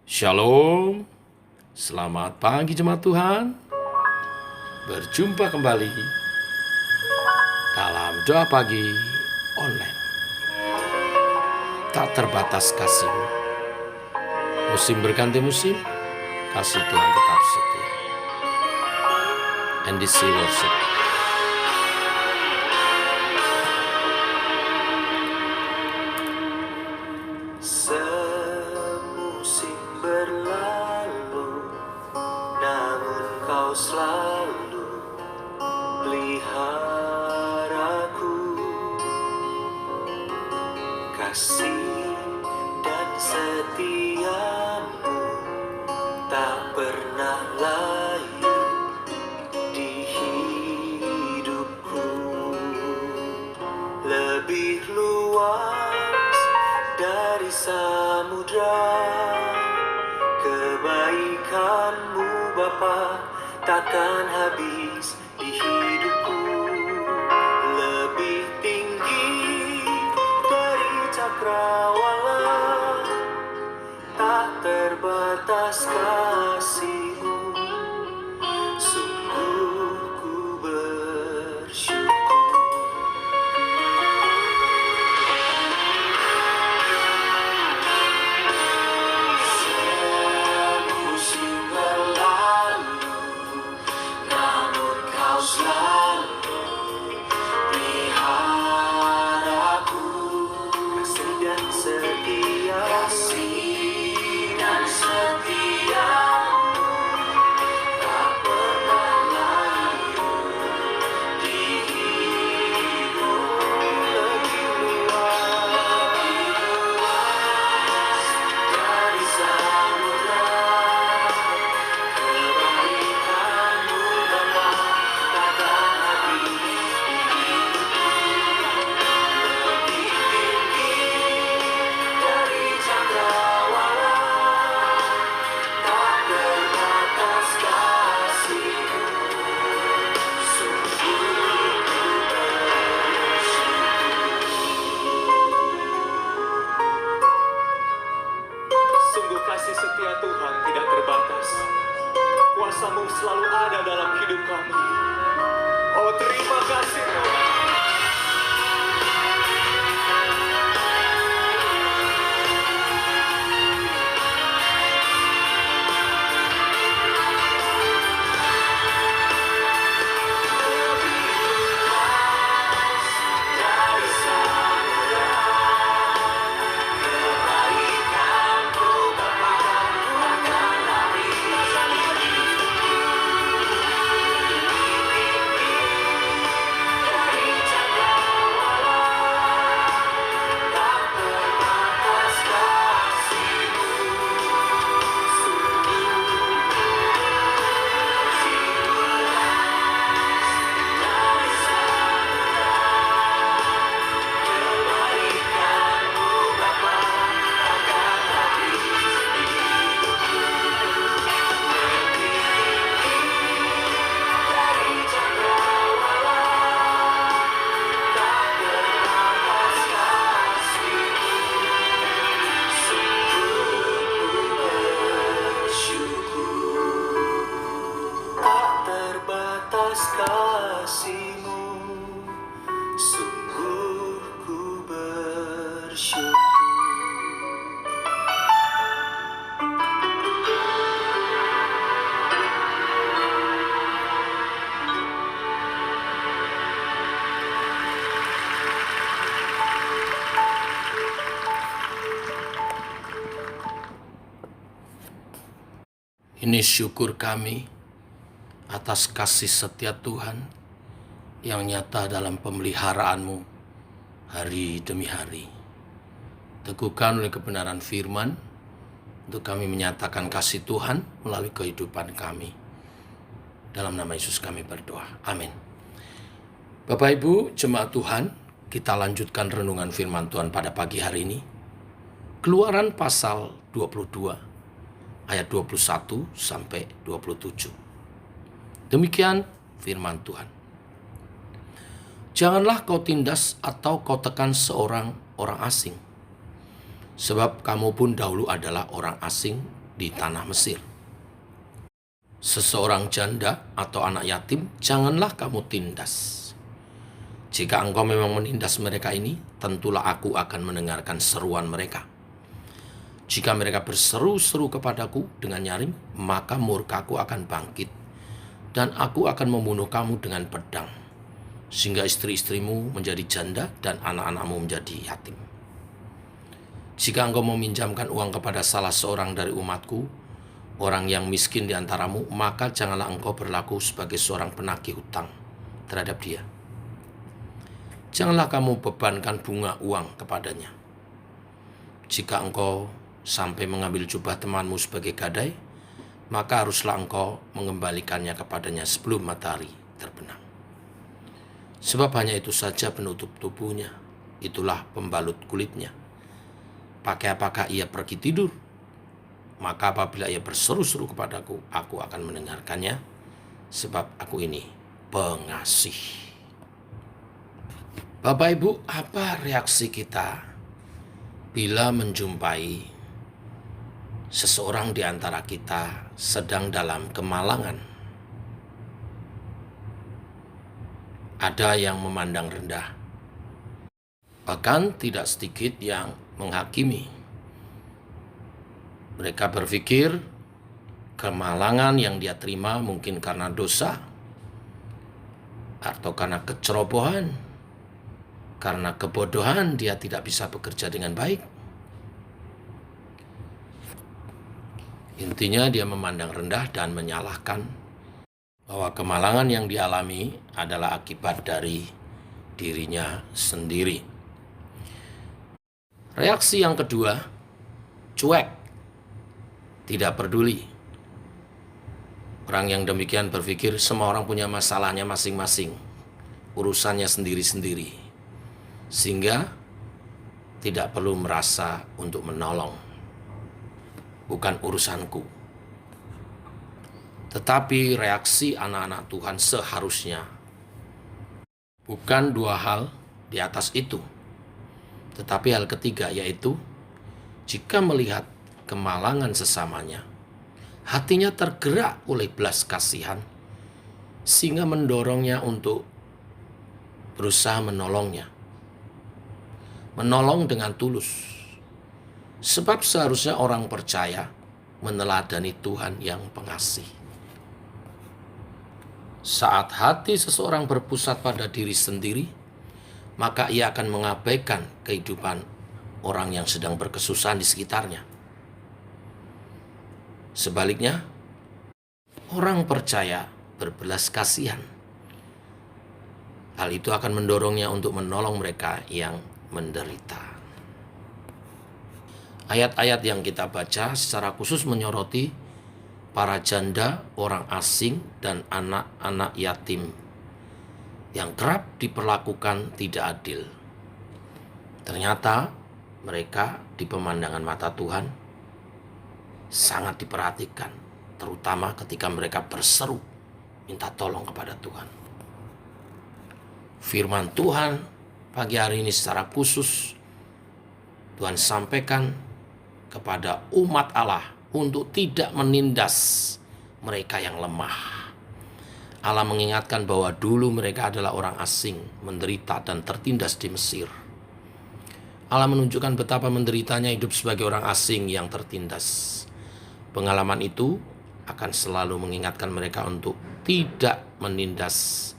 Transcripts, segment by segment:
Shalom, selamat pagi jemaat Tuhan. Berjumpa kembali dalam doa pagi online. Tak terbatas kasih-Mu. Musim berganti musim, kasih Tuhan tetap setia. NDC Worship. Semusim berlalu, namun Kau selalu peliharaku. Kasih dan setiamu tak pernah layu di hidupku. Lebih luas dari samudra, kebaikan-Mu Bapa takkan habis di hidupku. Lebih tinggi dari cakrawala, tak terbatas kasih-Mu. Sungguh ku bersyukur. Semusim berlalu, namun Kau selalu peliharaku. Kasih dan setia, tak pernah layu di hidupku. Lebih luas dari samudra, kebaikan-Mu Bapa takkan habis di hidupku. Lebih tinggi dari cakrawala, tak terbatas kasih-Mu. Sungguh ku Sungguh kasih setia Tuhan tidak terbatas. Kuasa-Mu selalu ada dalam hidup kami. Oh, terima kasih Tuhan. Dari samudra, kebaikan-Mu Bapa takkan habis di hidupku. Dari cakrawala, tak terbatas kasih-Mu. Sungguh dari samudra, kebaikan-Mu Bapa takkan habis di hidupku. Lebih dari cakrawala, tak terbatas kasih-Mu. Sungguh ku bersyukur. Tak terbatas kasih-Mu. Sungguh ku bersyukur. Ini syukur kami atas kasih setia Tuhan yang nyata dalam pemeliharaan-Mu hari demi hari. Teguhkan oleh kebenaran firman untuk kami menyatakan kasih Tuhan melalui kehidupan kami. Dalam nama Yesus kami berdoa. Amin. Bapak Ibu, jemaat Tuhan, kita lanjutkan renungan firman Tuhan pada pagi hari ini. Keluaran pasal 22 ayat 21 sampai 27. Demikian firman Tuhan. Janganlah kau tindas atau kau tekan seorang orang asing, sebab kamu pun dahulu adalah orang asing di tanah Mesir. Seseorang janda atau anak yatim janganlah kamu tindas. Jika engkau memang menindas mereka ini, tentulah aku akan mendengarkan seruan mereka. Jika mereka berseru-seru kepadaku dengan nyaring, maka murkaku akan bangkit, dan aku akan membunuh kamu dengan pedang, sehingga istri-istrimu menjadi janda dan anak-anakmu menjadi yatim. Jika engkau meminjamkan uang kepada salah seorang dari umatku, orang yang miskin di antaramu, maka janganlah engkau berlaku sebagai seorang penagih hutang terhadap dia. Janganlah kamu bebankan bunga uang kepadanya. Jika engkau sampai mengambil jubah temanmu sebagai gadai, maka haruslah engkau mengembalikannya kepadanya sebelum matahari terbenam. Sebab hanya itu saja penutup tubuhnya, itulah pembalut kulitnya. Pakai apakah ia pergi tidur? Maka apabila ia berseru-seru kepadaku, aku akan mendengarkannya, sebab aku ini pengasih. Bapak Ibu, apa reaksi kita bila menjumpai seseorang di antara kita sedang dalam kemalangan? Ada yang memandang rendah, bahkan tidak sedikit yang menghakimi. Mereka berpikir kemalangan yang dia terima mungkin karena dosa, atau karena kecerobohan, karena kebodohan dia tidak bisa bekerja dengan baik. Intinya dia memandang rendah dan menyalahkan bahwa kemalangan yang dialami adalah akibat dari dirinya sendiri. Reaksi yang kedua, cuek, tidak peduli. Orang yang demikian berpikir semua orang punya masalahnya masing-masing, urusannya sendiri-sendiri, sehingga tidak perlu merasa untuk menolong. Bukan urusanku. Tetapi reaksi anak-anak Tuhan seharusnya bukan dua hal di atas itu, tetapi hal ketiga, yaitu jika melihat kemalangan sesamanya, hatinya tergerak oleh belas kasihan, sehingga mendorongnya untuk berusaha menolongnya. Menolong dengan tulus. Sebab seharusnya orang percaya meneladani Tuhan yang pengasih. Saat hati seseorang berpusat pada diri sendiri, maka ia akan mengabaikan kehidupan orang yang sedang berkesusahan di sekitarnya. Sebaliknya, orang percaya berbelas kasihan. Hal itu akan mendorongnya untuk menolong mereka yang menderita. Ayat-ayat yang kita baca secara khusus menyoroti para janda, orang asing, dan anak-anak yatim yang kerap diperlakukan tidak adil. Ternyata mereka di pemandangan mata Tuhan sangat diperhatikan, terutama ketika mereka berseru minta tolong kepada Tuhan. Firman Tuhan pagi hari ini secara khusus Tuhan sampaikan kepada umat Allah untuk tidak menindas mereka yang lemah. Allah mengingatkan bahwa dulu mereka adalah orang asing, menderita dan tertindas di Mesir. Allah menunjukkan betapa menderitanya hidup sebagai orang asing yang tertindas. Pengalaman itu akan selalu mengingatkan mereka untuk tidak menindas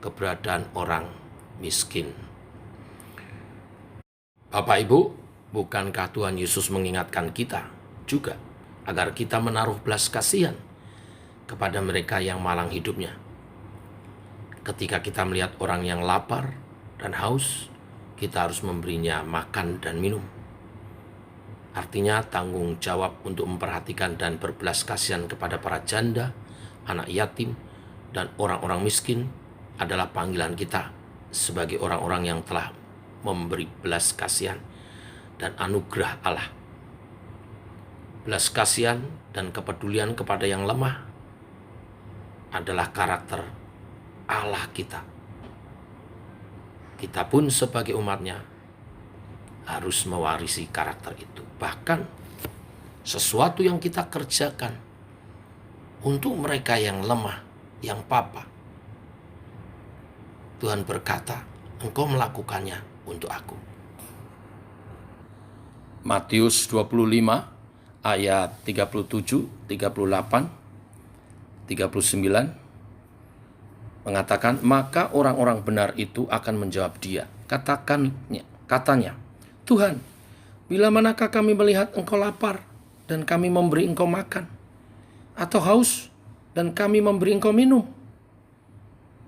keberadaan orang miskin. Bapak Ibu, bukankah Tuhan Yesus mengingatkan kita juga agar kita menaruh belas kasihan kepada mereka yang malang hidupnya? Ketika kita melihat orang yang lapar dan haus, kita harus memberinya makan dan minum. Artinya tanggung jawab untuk memperhatikan dan berbelas kasihan kepada para janda, anak yatim, dan orang-orang miskin adalah panggilan kita sebagai orang-orang yang telah memberi belas kasihan dan anugerah Allah. Belas kasihan dan kepedulian kepada yang lemah adalah karakter Allah kita. Kita pun sebagai umatnya harus mewarisi karakter itu. Bahkan sesuatu yang kita kerjakan untuk mereka yang lemah, yang papa. Tuhan berkata, engkau melakukannya untuk aku. Matius 25 ayat 37, 38, 39 mengatakan, maka orang-orang benar itu akan menjawab dia. Katanya, Tuhan, bila manakah kami melihat engkau lapar dan kami memberi engkau makan, atau haus dan kami memberi engkau minum?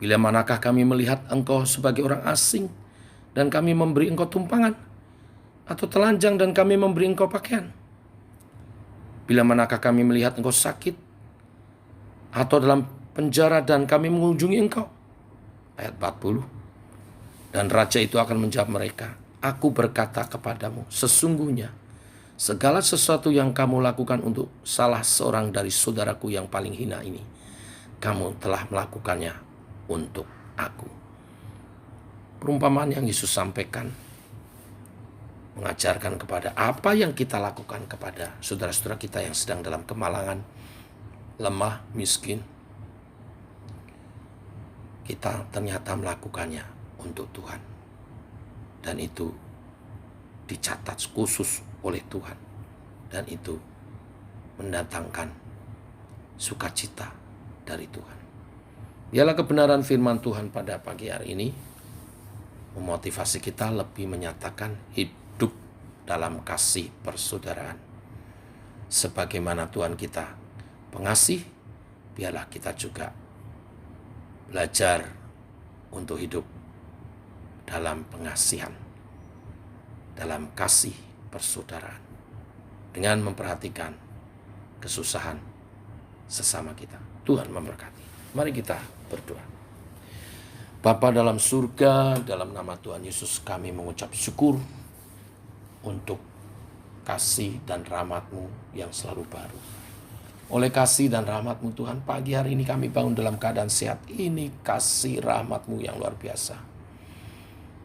Bila manakah kami melihat engkau sebagai orang asing dan kami memberi engkau tumpangan, atau telanjang dan kami memberi engkau pakaian? Bila manakah kami melihat engkau sakit atau dalam penjara dan kami mengunjungi engkau? Ayat 40. Dan raja itu akan menjawab mereka, aku berkata kepadamu, sesungguhnya segala sesuatu yang kamu lakukan untuk salah seorang dari saudaraku yang paling hina ini, kamu telah melakukannya untuk aku. Perumpamaan yang Yesus sampaikan mengajarkan kepada apa yang kita lakukan kepada saudara-saudara kita yang sedang dalam kemalangan, lemah, miskin. Kita ternyata melakukannya untuk Tuhan. Dan itu dicatat khusus oleh Tuhan. Dan itu mendatangkan sukacita dari Tuhan. Biarlah kebenaran firman Tuhan pada pagi hari ini memotivasi kita lebih menyatakan hidup dalam kasih persaudaraan. Sebagaimana Tuhan kita pengasih, biarlah kita juga belajar untuk hidup dalam pengasihan, dalam kasih persaudaraan, dengan memperhatikan kesusahan sesama kita. Tuhan memberkati. Mari kita berdoa. Bapa dalam surga, dalam nama Tuhan Yesus kami mengucap syukur untuk kasih dan rahmat-Mu yang selalu baru. Oleh kasih dan rahmat-Mu Tuhan, pagi hari ini kami bangun dalam keadaan sehat. Ini kasih rahmat-Mu yang luar biasa.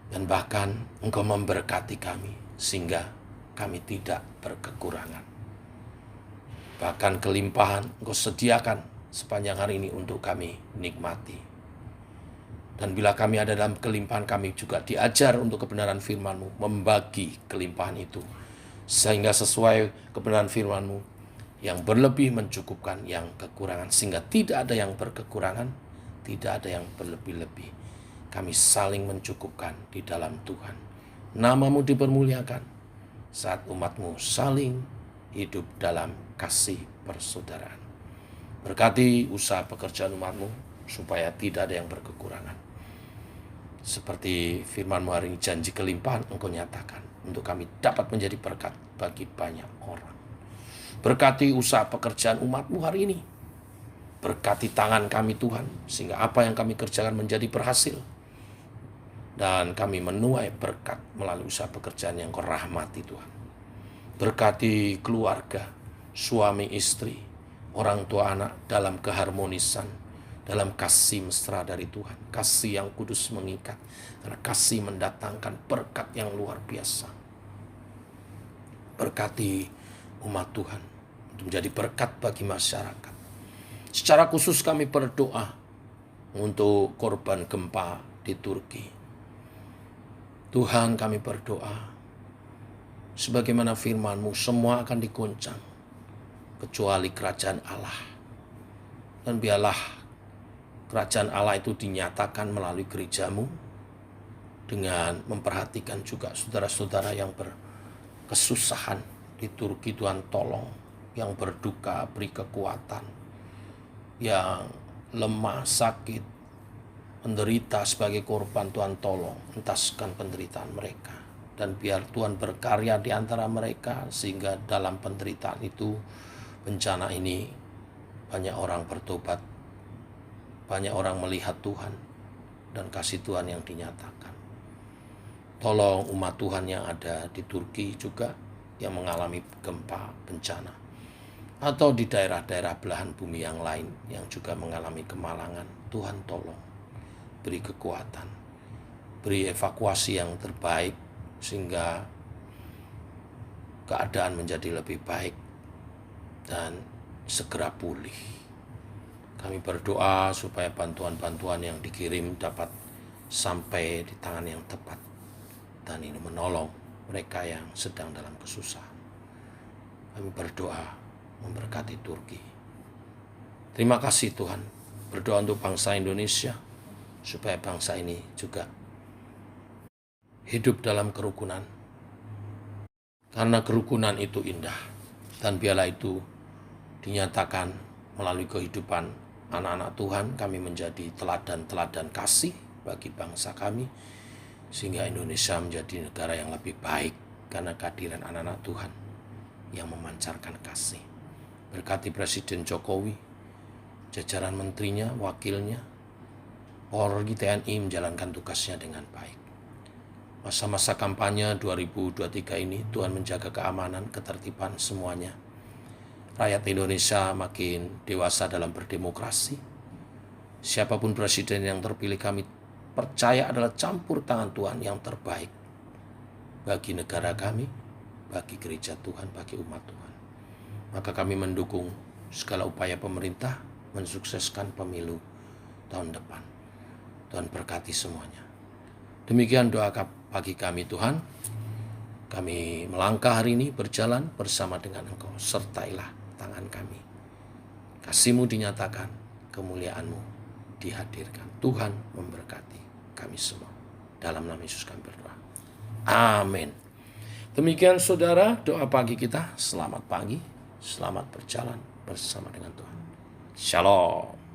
Dan bahkan Engkau memberkati kami sehingga kami tidak berkekurangan. Bahkan kelimpahan Engkau sediakan sepanjang hari ini untuk kami nikmati. Dan bila kami ada dalam kelimpahan, kami juga diajar untuk kebenaran firman-Mu, membagi kelimpahan itu. Sehingga sesuai kebenaran firman-Mu, yang berlebih mencukupkan yang kekurangan, sehingga tidak ada yang berkekurangan, tidak ada yang berlebih-lebih. Kami saling mencukupkan di dalam Tuhan. Nama-Mu dipermuliakan saat umat-Mu saling hidup dalam kasih persaudaraan. Berkati usaha pekerjaan umat-Mu supaya tidak ada yang berkekurangan. Seperti firman-Mu hari ini, janji kelimpahan Engkau nyatakan untuk kami dapat menjadi berkat bagi banyak orang. Berkati usaha pekerjaan umat-Mu hari ini. Berkati tangan kami Tuhan, sehingga apa yang kami kerjakan menjadi berhasil. Dan kami menuai berkat melalui usaha pekerjaan yang Kau rahmati Tuhan. Berkati keluarga, suami istri, orang tua anak dalam keharmonisan, dalam kasih mesra dari Tuhan. Kasih yang kudus mengikat, karena kasih mendatangkan berkat yang luar biasa. Berkati umat Tuhan untuk menjadi berkat bagi masyarakat. Secara khusus kami berdoa untuk korban gempa di Turki. Tuhan, kami berdoa sebagaimana firman-Mu, semua akan diguncang kecuali kerajaan Allah. Dan biarlah kerajaan Allah itu dinyatakan melalui gereja-Mu dengan memperhatikan juga saudara-saudara yang berkesusahan di Turki. Tuhan tolong, yang berduka beri kekuatan, yang lemah, sakit, menderita sebagai korban, Tuhan tolong entaskan penderitaan mereka. Dan biar Tuhan berkarya di antara mereka, sehingga dalam penderitaan itu, bencana ini, banyak orang bertobat, banyak orang melihat Tuhan, dan kasih Tuhan yang dinyatakan. Tolong umat Tuhan yang ada di Turki juga, yang mengalami gempa, bencana, atau di daerah-daerah belahan bumi yang lain yang juga mengalami kemalangan. Tuhan tolong, beri kekuatan, beri evakuasi yang terbaik, sehingga keadaan menjadi lebih baik dan segera pulih. Kami berdoa supaya bantuan-bantuan yang dikirim dapat sampai di tangan yang tepat dan ini menolong mereka yang sedang dalam kesusahan. Kami berdoa memberkati Turki. Terima kasih Tuhan. Berdoa untuk bangsa Indonesia supaya bangsa ini juga hidup dalam kerukunan. Karena kerukunan itu indah dan biarlah itu dinyatakan melalui kehidupan anak-anak Tuhan. Kami menjadi teladan-teladan kasih bagi bangsa kami sehingga Indonesia menjadi negara yang lebih baik karena kehadiran anak-anak Tuhan yang memancarkan kasih. Berkati Presiden Jokowi, jajaran menterinya, wakilnya, Polri, TNI menjalankan tugasnya dengan baik. Masa-masa kampanye 2023 ini Tuhan menjaga keamanan, ketertiban semuanya. Rakyat Indonesia makin dewasa dalam berdemokrasi. Siapapun presiden yang terpilih kami percaya adalah campur tangan Tuhan yang terbaik bagi negara kami, bagi gereja Tuhan, bagi umat Tuhan. Maka kami mendukung segala upaya pemerintah mensukseskan pemilu tahun depan. Tuhan berkati semuanya. Demikian doa bagi kami Tuhan. Kami melangkah hari ini berjalan bersama dengan Engkau. Sertailah tangan kami. Kasih-Mu dinyatakan, kemuliaan-Mu dihadirkan. Tuhan memberkati kami semua. Dalam nama Yesus kami berdoa. Amin. Demikian saudara doa pagi kita. Selamat pagi. Selamat berjalan bersama dengan Tuhan. Shalom.